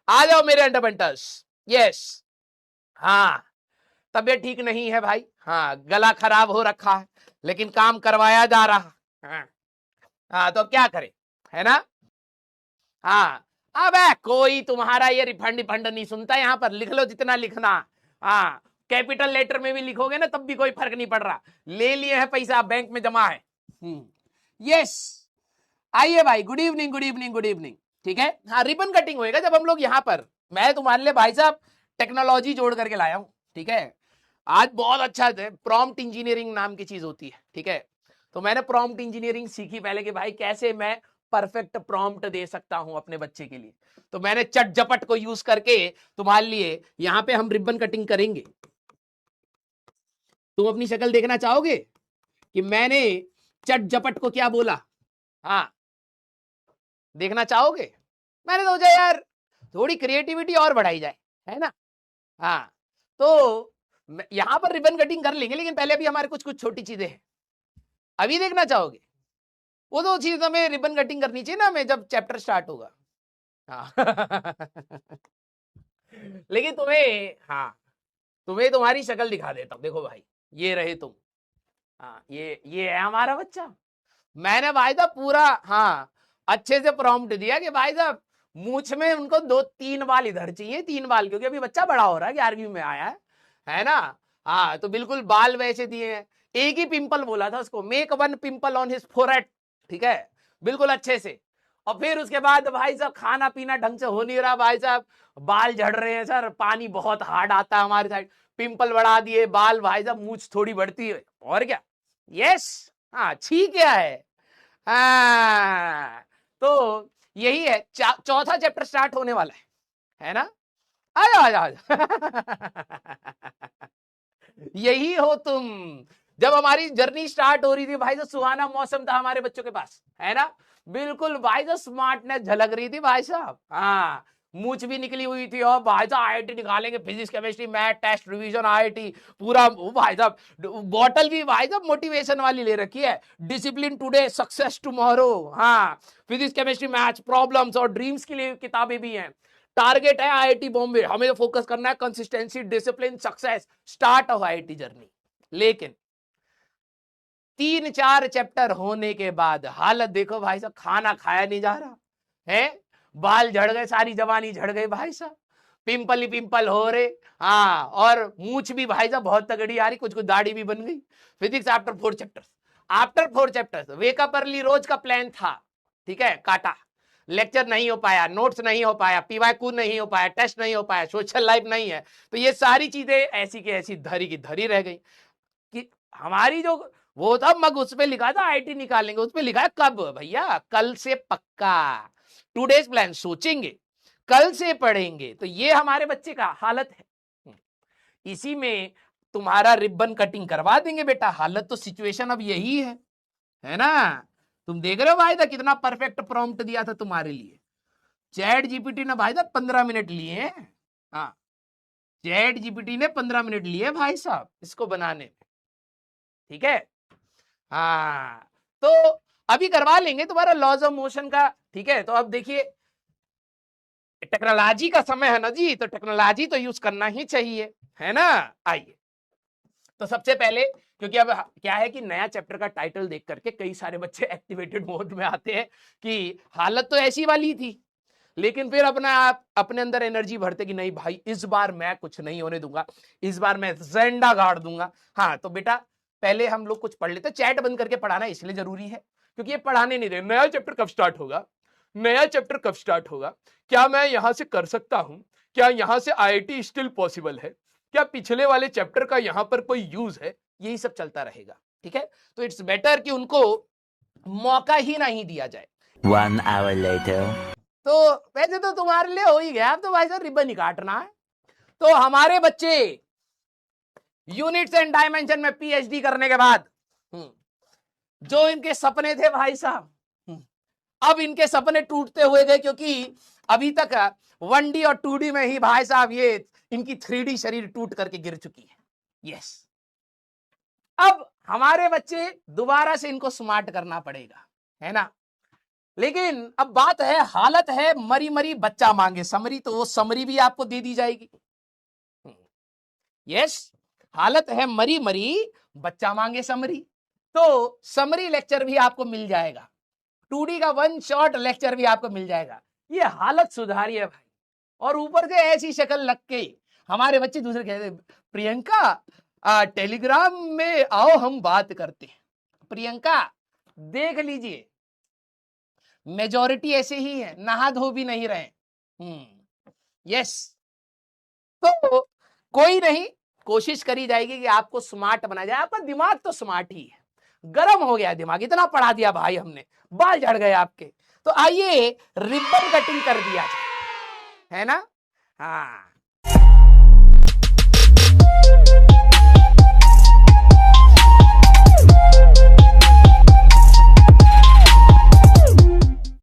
आ जाओ मेरे अंडरबंटर्स। यस, हाँ तबीयत ठीक नहीं है भाई, हाँ गला खराब हो रखा है, लेकिन काम करवाया जा रहा। हाँ, हाँ तो क्या करें, है ना। हाँ अब कोई तुम्हारा ये रिफंड रिफंड नहीं सुनता, यहाँ पर लिख लो जितना लिखना। हाँ कैपिटल लेटर में भी लिखोगे ना तब भी कोई फर्क नहीं पड़ रहा, ले लिए हैं पैसा, बैंक में जमा है। यस, आइए भाई, good evening good evening good evening. ठीक है, हाँ रिबन कटिंग होएगा जब हम लोग यहाँ पर, मैं तुम्हारे लिए भाई साहब टेक्नोलॉजी जोड़ करके लाया हूं। ठीक है, आज बहुत अच्छा है, प्रॉम्प्ट इंजीनियरिंग नाम की चीज होती है। ठीक है, तो मैंने प्रॉम्प्ट इंजीनियरिंग सीखी पहले कि भाई कैसे मैं परफेक्ट प्रॉम्प्ट दे सकता हूं अपने बच्चे के लिए। तो मैंने चट झपट को यूज करके तुम्हारे लिए यहां पे हम रिबन कटिंग करेंगे। तुम अपनी शक्ल देखना चाहोगे कि मैंने चट झपट को क्या बोला? हाँ देखना चाहोगे? मैंने सोचा यार थोड़ी क्रिएटिविटी और बढ़ाई जाए, है ना। हाँ तो यहां पर रिबन कटिंग कर लेंगे, लेकिन पहले अभी हमारे कुछ कुछ छोटी चीजें हैं। अभी देखना चाहोगे? वो तो चीज हमें रिबन कटिंग करनी चाहिए ना हमें जब चैप्टर स्टार्ट होगा। हाँ लेकिन तुम्हें, हाँ तुम्हें तुम्हारी शक्ल दिखा देता हूं, देखो भाई ये रहे तुम। हाँ ये है हमारा बच्चा। मैंने भाई साहब पूरा, हाँ अच्छे से प्रॉम्प्ट दिया कि भाई साहब मूछ में उनको 2-3 बाल इधर चाहिए, 3 बाल, क्योंकि अभी बच्चा बड़ा हो रहा है, 11वीं में आया है ना। हाँ तो बिल्कुल बाल वैसे दिए हैं। एक ही पिंपल बोला था उसको, make 1 pimple on his forehead. ठीक है, बिल्कुल अच्छे से। और फिर उसके बाद भाई साहब खाना पीना ढंग से हो नहीं रहा भाई साहब, बाल झड़ रहे हैं सर, पानी बहुत हार्ड आता है हमारे साइड, पिंपल बढ़ा दिए, बाल भाई साहब मूछ थोड़ी बढ़ती है, और क्या। यस, हाँ ठीक है। हाँ तो यही है, चौथा चैप्टर स्टार्ट होने वाला है ना। आ जाओ आ जाओ आ जाओ यही हो तुम। जब हमारी जर्नी स्टार्ट हो रही थी भाई, तो सुहाना मौसम था हमारे बच्चों के पास, है ना। बिल्कुल भाई, तो स्मार्टनेस झलक रही थी भाई साहब। हाँ मूछ भी निकली हुई थी, और भाई साहब आईआईटी निकालेंगे, physics chemistry math test revision IIT पूरा। वो भाई साहब बॉटल भी भाई साहब मोटिवेशन वाली ले रखी है, डिसिप्लिन टुडे सक्सेस टुमारो। हाँ फिजिक्स केमिस्ट्री मैथ्स प्रॉब्लम्स और ड्रीम्स के लिए किताबें भी हैं। टारगेट है आईआईटी बॉम्बे, हमें फोकस करना है consistency discipline success, start of IIT journey. लेकिन 3-4 चैप्टर होने के बाद हालत देखो भाई साहब, खाना खाया नहीं जा रहा है, बाल झड़ गए, सारी जवानी झड़ गई भाई साहब, पिंपल ही पिंपल हो रहे। हाँ और मूछ भी भाई साहब बहुत तगड़ी आ रही, कुछ कुछ दाढ़ी भी बन गई। Physics after 4 chapters wake up early रोज का प्लान था, ठीक है काटा, लेक्चर नहीं हो पाया, नोट्स नहीं हो पाया, पीवाईक्यू नहीं हो पाया, टेस्ट नहीं हो पाया, सोशल लाइफ नहीं है, तो ये सारी चीजें ऐसी की ऐसी धरी की धरी रह गई। कि हमारी जो वो था मग, उस पे लिखा था आईटी निकालेंगे, उस पे लिखा है कब भैया, कल से पक्का, टूडेज प्लान सोचेंगे, कल से पढ़ेंगे। तो ये हमारे बच्चे का हालत है, इसी में तुम्हारा रिबन कटिंग करवा देंगे बेटा। हालत तो सिचुएशन अब यही है ना। तुम देख रहे हो भाई साहब कितना परफेक्ट प्रॉम्प्ट दिया था तुम्हारे लिए। चैट जीपीटी ने भाई साहब 15 मिनट लिए हैं। हाँ चैट जीपीटी ने 15 मिनट लिए भाई साहब इसको बनाने में। ठीक है, हाँ तो अभी करवा लेंगे तुम्हारा लॉज ऑफ मोशन का। ठीक है, तो अब देखिए टेक्नोलॉजी का समय है ना जी, तो टेक्नोलॉजी तो यूज करना ही चाहिए, है ना। आइए, तो सबसे पहले, क्योंकि अब क्या है कि नया चैप्टर का टाइटल देख करके कई सारे बच्चे एक्टिवेटेड मोड में आते हैं कि हालत तो ऐसी वाली थी, लेकिन फिर अपना आप अपने अंदर एनर्जी भरते कि नहीं भाई इस बार मैं कुछ नहीं होने दूंगा, इस बार मैं झंडा गाड़ दूंगा। हाँ तो बेटा पहले हम लोग कुछ पढ़ लेते, चैट बंद करके पढ़ाना इसलिए जरूरी है क्योंकि ये पढ़ाने नहीं रहे। नया चैप्टर कब स्टार्ट होगा, नया चैप्टर कब स्टार्ट होगा, क्या मैं यहां से कर सकता हूं, क्या यहां से आईआईटी स्टिल पॉसिबल है, क्या पिछले वाले चैप्टर का यहां पर कोई यूज है, यही सब चलता रहेगा। ठीक है, तो इट्स बेटर कि उनको मौका ही नहीं दिया जाए। 1 hour later. तो वैसे तो तुम्हारे लिए हो ही गया, अब तो भाई साहब रिबन ही काटना है। तो हमारे बच्चे यूनिट्स एंड डायमेंशन में पीएचडी करने के बाद जो इनके सपने थे भाई साहब, अब इनके सपने टूटते हुए गए, क्योंकि अभी तक 1D और 2D में ही भाई साहब ये इनकी 3D शरीर टूट करके गिर चुकी है। यस, अब हमारे बच्चे दोबारा से इनको स्मार्ट करना पड़ेगा, है ना। लेकिन अब बात है, हालत है मरी मरी बच्चा मांगे समरी, तो वो समरी भी आपको दे दी जाएगी। यस, हालत है मरी मरी बच्चा मांगे समरी, तो समरी लेक्चर भी आपको मिल जाएगा, 2D का 1 शॉट लेक्चर भी आपको मिल जाएगा। ये हालत सुधारी है भाई। और ऊपर से ऐसी शक्ल लग के हमारे बच्चे दूसरे कहते, प्रियंका टेलीग्राम में आओ हम बात करते हैं। प्रियंका देख लीजिए, मेजॉरिटी ऐसे ही है, नहा धो भी नहीं रहे। यस, तो कोई नहीं, कोशिश करी जाएगी कि आपको स्मार्ट बना जाए। आपका दिमाग तो स्मार्ट ही है, गर्म हो गया दिमाग, इतना पढ़ा दिया भाई हमने, बाल झड़ गए आपके। तो आइए रिबन कटिंग कर दिया जाए, है ना। हाँ,